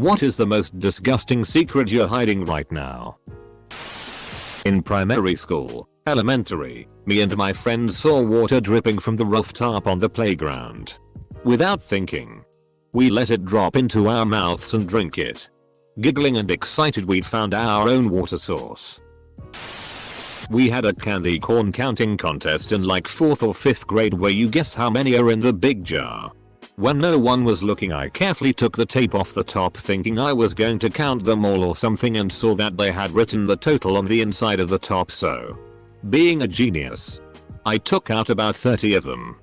What is the most disgusting secret you're hiding right now? In primary school, elementary, me and my friends saw water dripping from the rooftop on the playground. Without thinking, we let it drop into our mouths and drink it. Giggling and excited, we'd found our own water source. We had a candy corn counting contest in like 4th or 5th grade where you guess how many are in the big jar. When no one was looking, I carefully took the tape off the top thinking I was going to count them all or something, and saw that they had written the total on the inside of the top, so being a genius, I took out about 30 of them,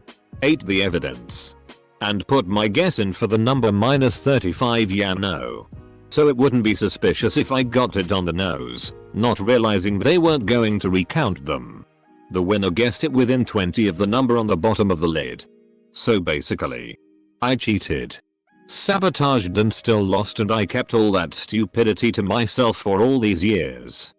ate the evidence, and put my guess in for the number -35, yeah no. So it wouldn't be suspicious if I got it on the nose, not realizing they weren't going to recount them. The winner guessed it within 20 of the number on the bottom of the lid. So basically, I cheated, sabotaged and still lost, and I kept all that stupidity to myself for all these years.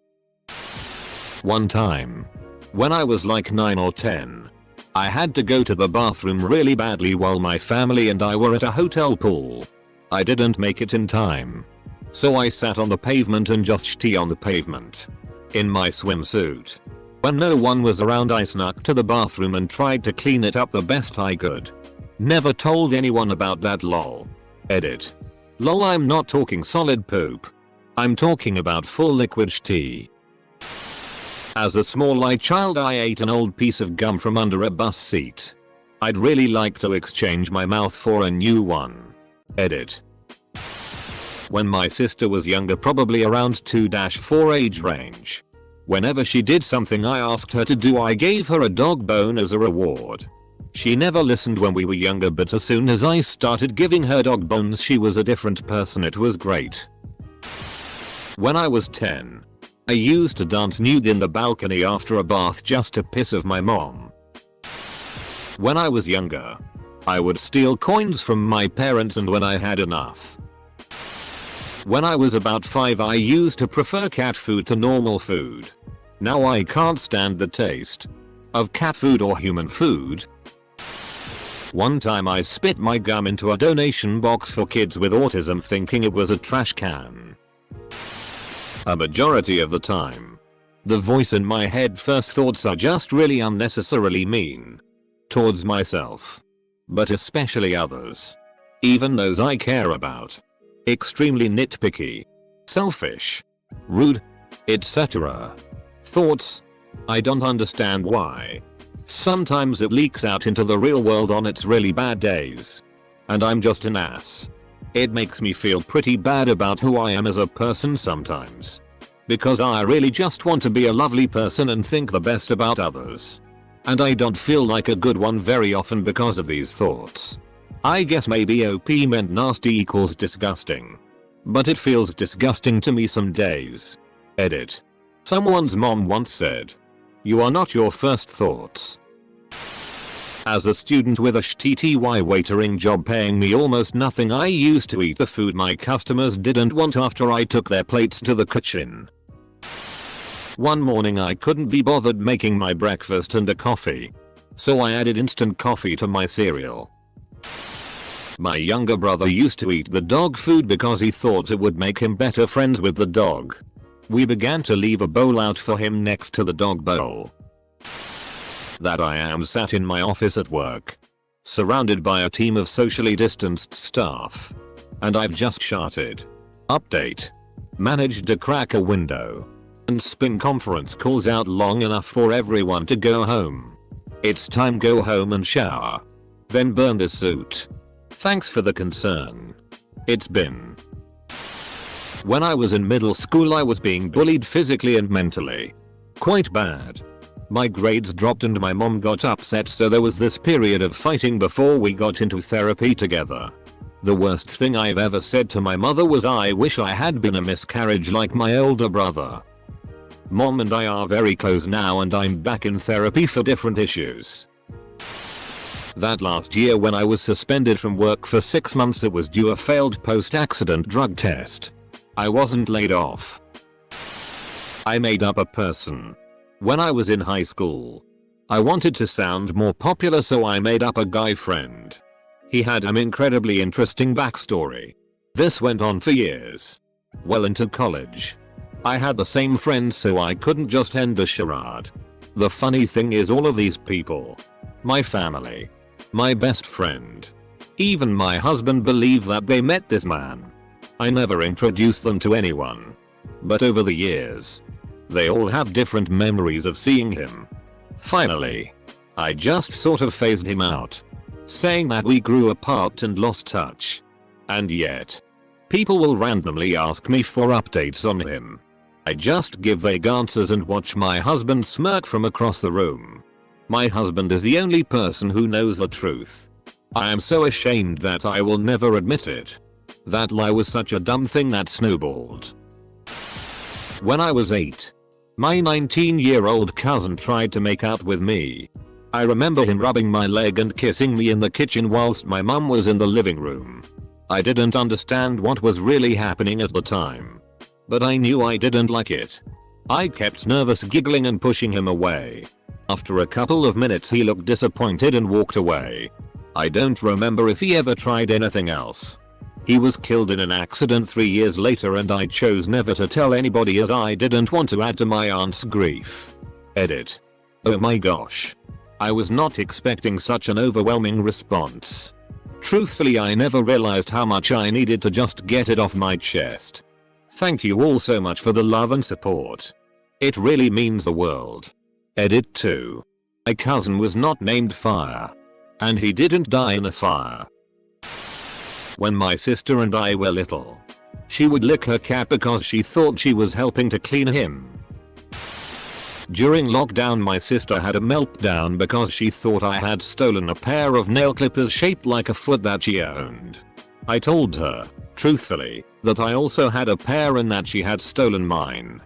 One time, when I was like 9 or 10, I had to go to the bathroom really badly while my family and I were at a hotel pool. I didn't make it in time, so I sat on the pavement and just shit on the pavement. In my swimsuit. When no one was around, I snuck to the bathroom and tried to clean it up the best I could. Never told anyone about that, lol. Edit. Lol, I'm not talking solid poop. I'm talking about full liquid tea. As a small child, I ate an old piece of gum from under a bus seat. I'd really like to exchange my mouth for a new one. Edit. When my sister was younger, probably around 2-4 age range, whenever she did something I asked her to do, I gave her a dog bone as a reward. She never listened when we were younger, but as soon as I started giving her dog bones, she was a different person. It was great. When I was 10, I used to dance nude in the balcony after a bath just to piss off my mom. When I was younger, I would steal coins from my parents, and when I had enough. When I was about 5, I used to prefer cat food to normal food. Now I can't stand the taste of cat food or human food. One time I spit my gum into a donation box for kids with autism thinking it was a trash can. A majority of the time, the voice in my head first thoughts are just really unnecessarily mean towards myself, but especially others, even those I care about. Extremely nitpicky, selfish, rude, etc. Thoughts. I don't understand why. Sometimes it leaks out into the real world on its really bad days, and I'm just an ass. It makes me feel pretty bad about who I am as a person sometimes, because I really just want to be a lovely person and think the best about others. And I don't feel like a good one very often because of these thoughts. I guess maybe OP meant nasty equals disgusting, but it feels disgusting to me some days. Edit. Someone's mom once said, "You are not your first thoughts." As a student with a shitty waitering job paying me almost nothing, I used to eat the food my customers didn't want after I took their plates to the kitchen. One morning I couldn't be bothered making my breakfast and a coffee, so I added instant coffee to my cereal. My younger brother used to eat the dog food because he thought it would make him better friends with the dog. We began to leave a bowl out for him next to the dog bowl. That I am sat in my office at work, surrounded by a team of socially distanced staff, and I've just sharted. Update. Managed to crack a window and spin conference calls out long enough for everyone to go home. It's time go home and shower, then burn the suit. Thanks for the concern. It's been. When I was in middle school, I was being bullied physically and mentally. Quite bad. My grades dropped and my mom got upset, so there was this period of fighting before we got into therapy together. The worst thing I've ever said to my mother was, "I wish I had been a miscarriage like my older brother." Mom and I are very close now, and I'm back in therapy for different issues. That last year when I was suspended from work for 6 months, it was due a failed post-accident drug test. I wasn't laid off. I made up a person. When I was in high school, I wanted to sound more popular, so I made up a guy friend. He had an incredibly interesting backstory. This went on for years. Well into college. I had the same friends, so I couldn't just end the charade. The funny thing is, all of these people, my family, my best friend, even my husband, believe that they met this man. I never introduced them to anyone. But over the years, they all have different memories of seeing him. Finally, I just sort of phased him out, saying that we grew apart and lost touch. And yet, people will randomly ask me for updates on him. I just give vague answers and watch my husband smirk from across the room. My husband is the only person who knows the truth. I am so ashamed that I will never admit it. That lie was such a dumb thing that snowballed. When I was 8, my 19-year-old cousin tried to make out with me. I remember him rubbing my leg and kissing me in the kitchen whilst my mum was in the living room. I didn't understand what was really happening at the time, but I knew I didn't like it. I kept nervous giggling and pushing him away. After a couple of minutes he looked disappointed and walked away. I don't remember if he ever tried anything else. He was killed in an accident 3 years later, and I chose never to tell anybody as I didn't want to add to my aunt's grief. Edit. Oh my gosh. I was not expecting such an overwhelming response. Truthfully, I never realized how much I needed to just get it off my chest. Thank you all so much for the love and support. It really means the world. Edit 2. My cousin was not named Fire. And he didn't die in a fire. When my sister and I were little, she would lick her cat because she thought she was helping to clean him. During lockdown, my sister had a meltdown because she thought I had stolen a pair of nail clippers shaped like a foot that she owned. I told her, truthfully, that I also had a pair and that she had stolen mine.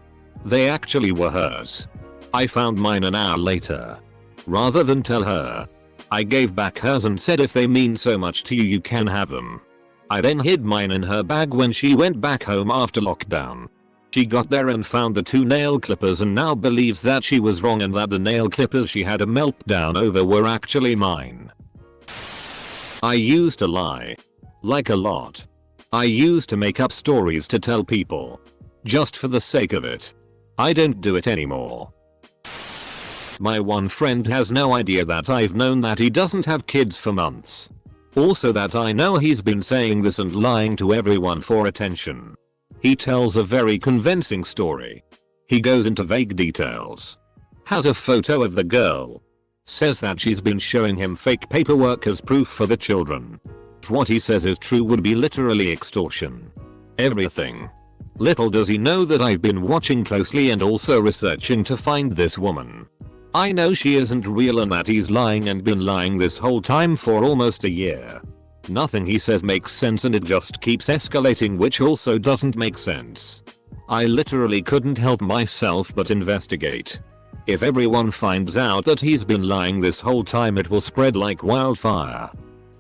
They actually were hers. I found mine an hour later. Rather than tell her, I gave back hers and said, if they mean so much to you, you can have them. I then hid mine in her bag when she went back home after lockdown. She got there and found the 2 nail clippers and now believes that she was wrong and that the nail clippers she had a meltdown over were actually mine. I used to lie. Like a lot. I used to make up stories to tell people. Just for the sake of it. I don't do it anymore. My one friend has no idea that I've known that he doesn't have kids for months. Also that I know he's been saying this and lying to everyone for attention. He tells a very convincing story. He goes into vague details. Has a photo of the girl. Says that she's been showing him fake paperwork as proof for the children. If what he says is true, would be literally extortion. Everything. Little does he know that I've been watching closely and also researching to find this woman. I know she isn't real and that he's lying and been lying this whole time for almost a year. Nothing he says makes sense and it just keeps escalating, which also doesn't make sense. I literally couldn't help myself but investigate. If everyone finds out that he's been lying this whole time, it will spread like wildfire.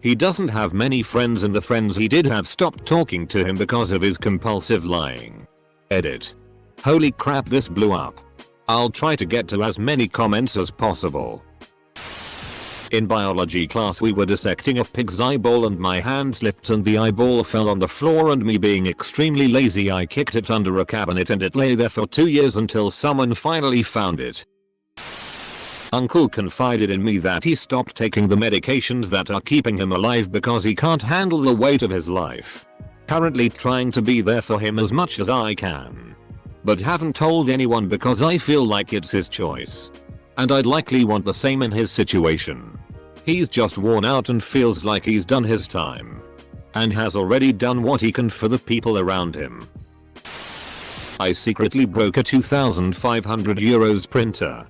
He doesn't have many friends and the friends he did have stopped talking to him because of his compulsive lying. Edit. Holy crap, this blew up. I'll try to get to as many comments as possible. In biology class we were dissecting a pig's eyeball and my hand slipped and the eyeball fell on the floor, and me being extremely lazy I kicked it under a cabinet and it lay there for 2 years until someone finally found it. Uncle confided in me that he stopped taking the medications that are keeping him alive because he can't handle the weight of his life. Currently trying to be there for him as much as I can. But haven't told anyone because I feel like it's his choice. And I'd likely want the same in his situation. He's just worn out and feels like he's done his time. And has already done what he can for the people around him. I secretly broke a 2,500 euros printer.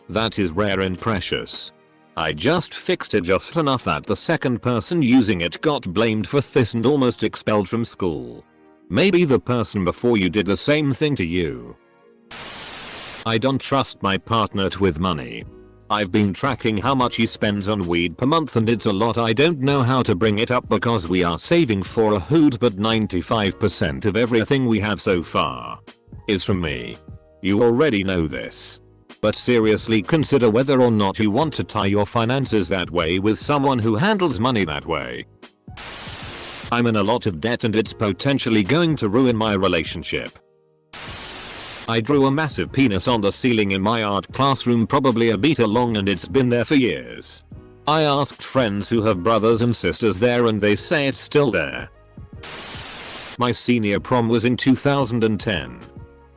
That is rare and precious. I just fixed it just enough that the second person using it got blamed for this and almost expelled from school. Maybe the person before you did the same thing to you. I don't trust my partner with money. I've been tracking how much he spends on weed per month and it's a lot. I don't know how to bring it up because we are saving for a hoot, but 95% of everything we have so far is from me. You already know this. But seriously consider whether or not you want to tie your finances that way with someone who handles money that way. I'm in a lot of debt and it's potentially going to ruin my relationship. I drew a massive penis on the ceiling in my art classroom, probably a meter long, and it's been there for years. I asked friends who have brothers and sisters there and they say it's still there. My senior prom was in 2010.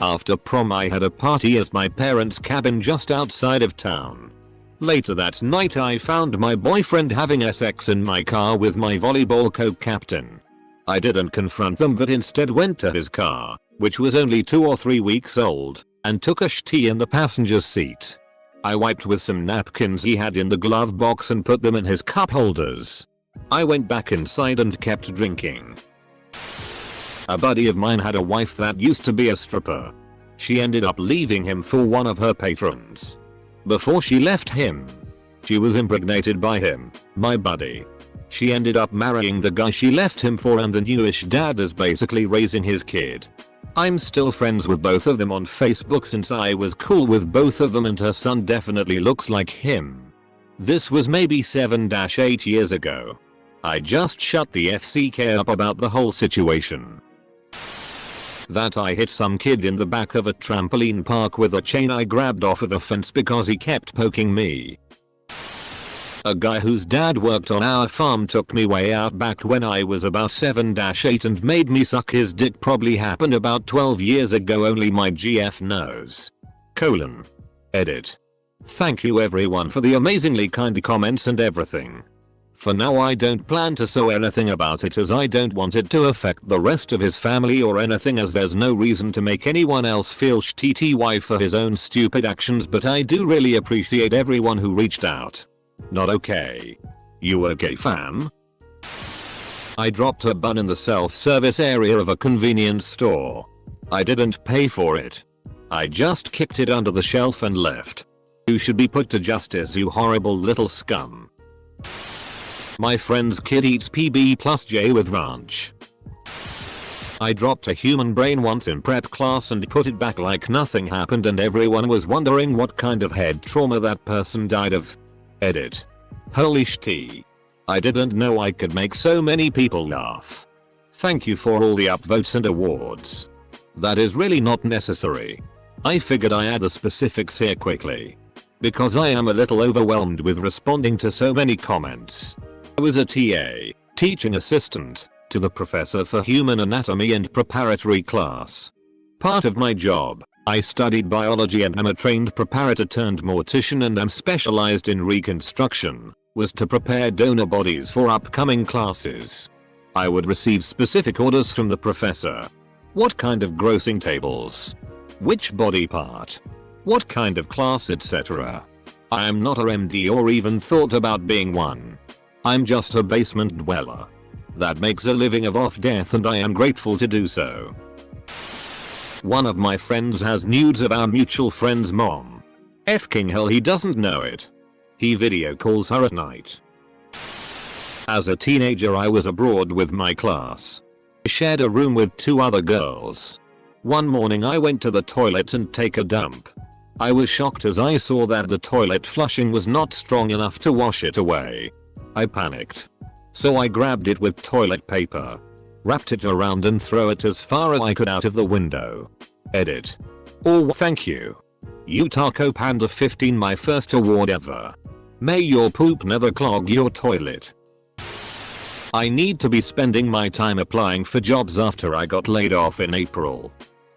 After prom I had a party at my parents' cabin just outside of town. Later that night I found my boyfriend having sex in my car with my volleyball co-captain. I didn't confront them but instead went to his car, which was only 2 or 3 weeks old, and took a tea in the passenger seat. I wiped with some napkins he had in the glove box and put them in his cup holders. I went back inside and kept drinking. A buddy of mine had a wife that used to be a stripper. She ended up leaving him for one of her patrons. Before she left him, she was impregnated by him, my buddy. She ended up marrying the guy she left him for and the newish dad is basically raising his kid. I'm still friends with both of them on Facebook since I was cool with both of them and her son definitely looks like him. This was maybe 7-8 years ago. I just shut the FCK up about the whole situation. That I hit some kid in the back of a trampoline park with a chain I grabbed off of a fence because he kept poking me. A guy whose dad worked on our farm took me way out back when I was about 7-8 and made me suck his dick, probably happened about 12 years ago, only my GF knows. Edit. Thank you everyone for the amazingly kind comments and everything. For now I don't plan to say anything about it as I don't want it to affect the rest of his family or anything, as there's no reason to make anyone else feel shitty for his own stupid actions, but I do really appreciate everyone who reached out. Not okay. You okay fam? I dropped a bun in the self-service area of a convenience store. I didn't pay for it. I just kicked it under the shelf and left. You should be put to justice, you horrible little scum. My friend's kid eats PB plus J with ranch. I dropped a human brain once in prep class and put it back like nothing happened and everyone was wondering what kind of head trauma that person died of. Edit. Holy shit. I didn't know I could make so many people laugh. Thank you for all the upvotes and awards. That is really not necessary. I figured I add the specifics here quickly, because I am a little overwhelmed with responding to so many comments. I was a TA, teaching assistant, to the professor for human anatomy and preparatory class. Part of my job, I studied biology and am a trained preparator turned mortician and am specialized in reconstruction, was to prepare donor bodies for upcoming classes. I would receive specific orders from the professor. What kind of grossing tables? Which body part? What kind of class, etc. I am not a MD or even thought about being one. I'm just a basement dweller that makes a living off death and I am grateful to do so. One of my friends has nudes of our mutual friend's mom. F-king hell, he doesn't know it. He video calls her at night. As a teenager I was abroad with my class. I shared a room with 2 other girls. One morning I went to the toilet and take a dump. I was shocked as I saw that the toilet flushing was not strong enough to wash it away. I panicked. So I grabbed it with toilet paper, wrapped it around and threw it as far as I could out of the window. Edit. Oh thank you. You Taco Panda 15, my first award ever. May your poop never clog your toilet. I need to be spending my time applying for jobs after I got laid off in April.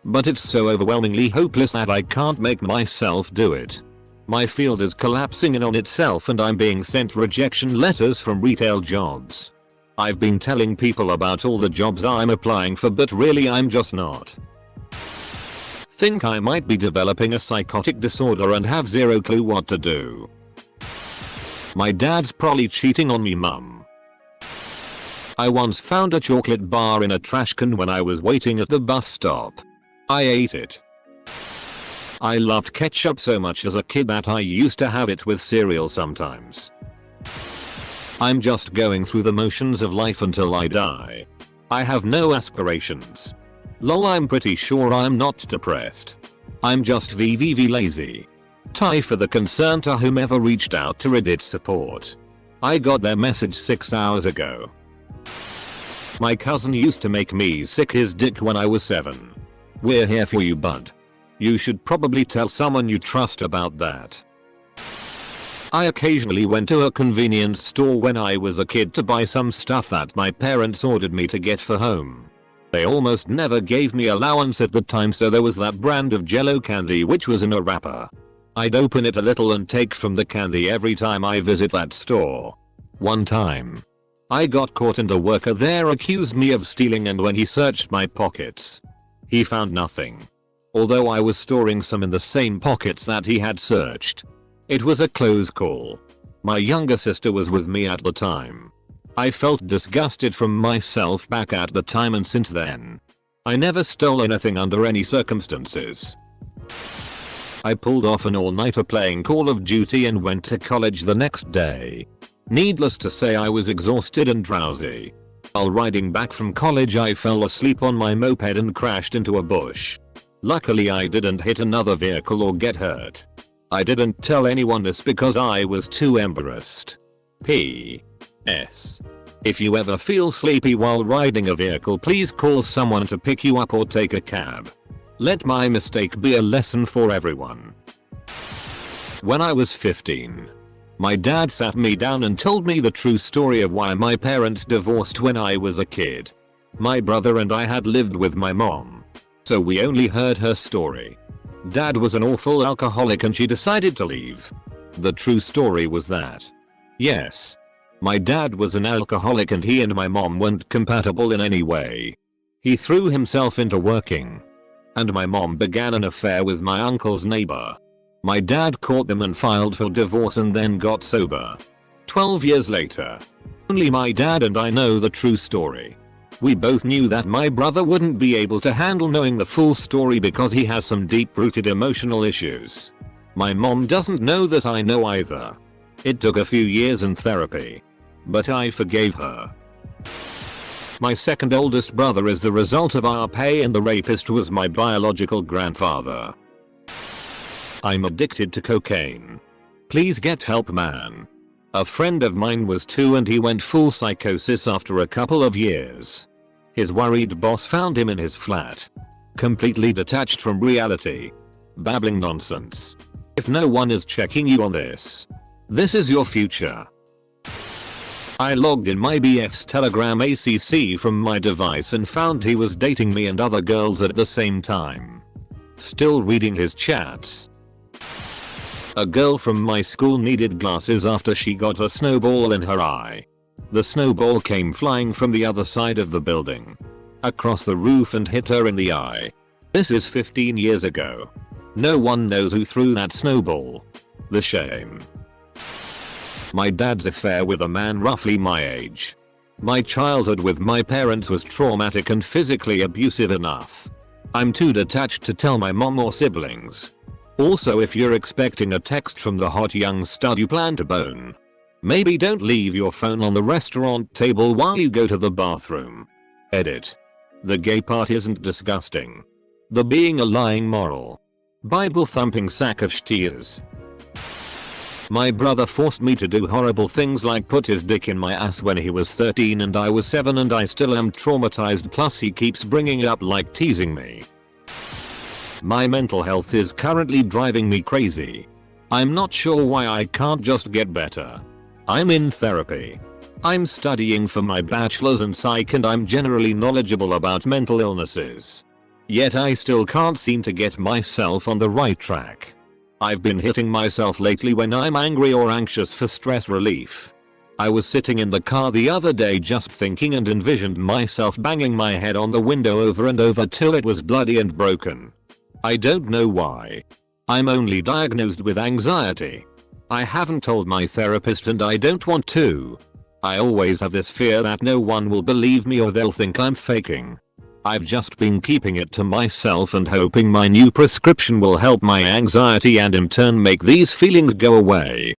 But it's so overwhelmingly hopeless that I can't make myself do it. My field is collapsing in on itself and I'm being sent rejection letters from retail jobs. I've been telling people about all the jobs I'm applying for, but really I'm just not. Think I might be developing a psychotic disorder and have zero clue what to do. My dad's probably cheating on me, mum. I once found a chocolate bar in a trash can when I was waiting at the bus stop. I ate it. I loved ketchup so much as a kid that I used to have it with cereal sometimes. I'm just going through the motions of life until I die. I have no aspirations. Lol, I'm pretty sure I'm not depressed. I'm just VVV lazy. Tie for the concern to whomever reached out to Reddit support. I got their message 6 hours ago. my cousin used to make me sick his dick when I was 7. We're here for you, bud. You should probably tell someone you trust about that. I occasionally went to a convenience store when I was a kid to buy some stuff that my parents ordered me to get for home. They almost never gave me allowance at the time, so there was that brand of Jello candy which was in a wrapper. I'd open it a little and take from the candy every time I visit that store. One time, I got caught and a worker there accused me of stealing, and when he searched my pockets, he found nothing. Although I was storing some in the same pockets that he had searched. It was a close call. My younger sister was with me at the time. I felt disgusted from myself back at the time, and since then, I never stole anything under any circumstances. I pulled off an all-nighter playing Call of Duty and went to college the next day. Needless to say, I was exhausted and drowsy. While riding back from college, I fell asleep on my moped and crashed into a bush. Luckily, I didn't hit another vehicle or get hurt. I didn't tell anyone this because I was too embarrassed. P.S. If you ever feel sleepy while riding a vehicle, please call someone to pick you up or take a cab. Let my mistake be a lesson for everyone. When I was 15, my dad sat me down and told me the true story of why my parents divorced when I was a kid. My brother and I had lived with my mom, so we only heard her story. Dad was an awful alcoholic and she decided to leave. The true story was that, yes, my dad was an alcoholic and he and my mom weren't compatible in any way. He threw himself into working, and my mom began an affair with my uncle's neighbor. My dad caught them and filed for divorce and then got sober. 12 years later, only my dad and I know the true story. We both knew that my brother wouldn't be able to handle knowing the full story because he has some deep-rooted emotional issues. My mom doesn't know that I know either. It took a few years in therapy, but I forgave her. My second oldest brother is the result of our pay, and the rapist was my biological grandfather. I'm addicted to cocaine. Please get help, man. A friend of mine was too, and he went full psychosis after a couple of years. His worried boss found him in his flat, completely detached from reality, babbling nonsense. If no one is checking you on this is your future. I logged in my BF's Telegram ACC from my device and found he was dating me and other girls at the same time. Still reading his chats. A girl from my school needed glasses after she got a snowball in her eye. The snowball came flying from the other side of the building, across the roof, and hit her in the eye. This is 15 years ago. No one knows who threw that snowball. The shame. My dad's affair with a man roughly my age. My childhood with my parents was traumatic and physically abusive enough. I'm too detached to tell my mom or siblings. Also, if you're expecting a text from the hot young stud you plan to bone, maybe don't leave your phone on the restaurant table while you go to the bathroom. Edit. The gay part isn't disgusting. The being a lying moral, Bible thumping sack of steers. My brother forced me to do horrible things like put his dick in my ass when he was 13 and I was 7, and I still am traumatized, plus he keeps bringing it up like teasing me. My mental health is currently driving me crazy. I'm not sure why I can't just get better. I'm in therapy. I'm studying for my bachelor's in psych, and I'm generally knowledgeable about mental illnesses. Yet I still can't seem to get myself on the right track. I've been hitting myself lately when I'm angry or anxious for stress relief. I was sitting in the car the other day just thinking and envisioned myself banging my head on the window over and over till it was bloody and broken. I don't know why. I'm only diagnosed with anxiety. I haven't told my therapist and I don't want to. I always have this fear that no one will believe me or they'll think I'm faking. I've just been keeping it to myself and hoping my new prescription will help my anxiety and in turn make these feelings go away.